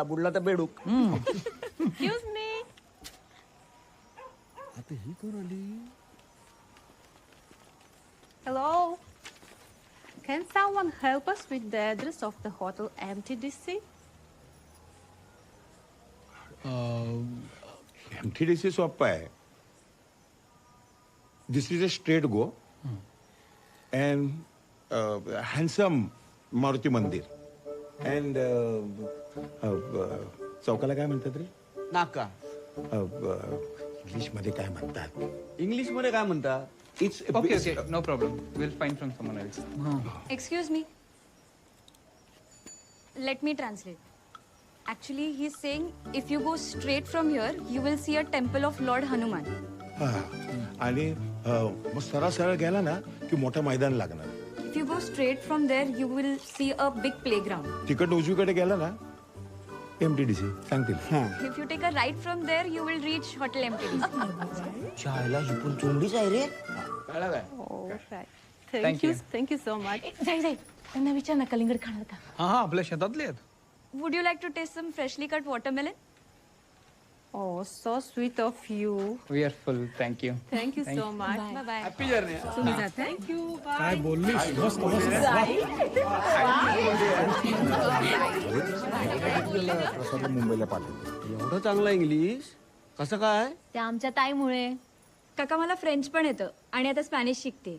बुडला तर बेडूक. Excuse me. आता ही कोण आली? Hello. Can someone help us with the address of the hotel MTDC? MTDC सोप्पा आहे. This is a straight go and handsome Maruti मंदिर अँड चौकाला काय म्हणतात रे? नाका. इंग्लिशमध्ये काय म्हणतात? इंग्लिश मध्ये काय म्हणतात? It's Okay, no problem. We'll find from someone else. Excuse me. Let me translate. Actually, he's saying if you go straight from here, you will see a temple of Lord Hanuman. आणि मग सरळ गेला ना की मोठं मैदान लागणार. If you go straight from there, you will see a big playground. तिकडनं उजवीकडे गेला ना MTDC सांगतील. If you take a right from there, you will reach Hotel MTDC. शाळेला ही पण चोंडीच आहे रे. कळलं काय? All right. Thank Thank you. you. Thank you so much. जाई त्यांना विचार ना कलिंगड खाणार का? हा आपल्या शेतातले आहेत. Would you like to taste some freshly cut watermelon? Oh, so sweet of you. We are full. Thank you. Thank you so much. Bye bye. Happy journey. Thank you. Bye. काय बोललीस मस्त मस्त प्रसाद मुंबईला पाठवतो. एवढं चांगलं इंग्लिश कसं काय? त्या आमच्या ताईमुळे. काका मला फ्रेंच पण येतं आणि आता स्पॅनिश शिकते.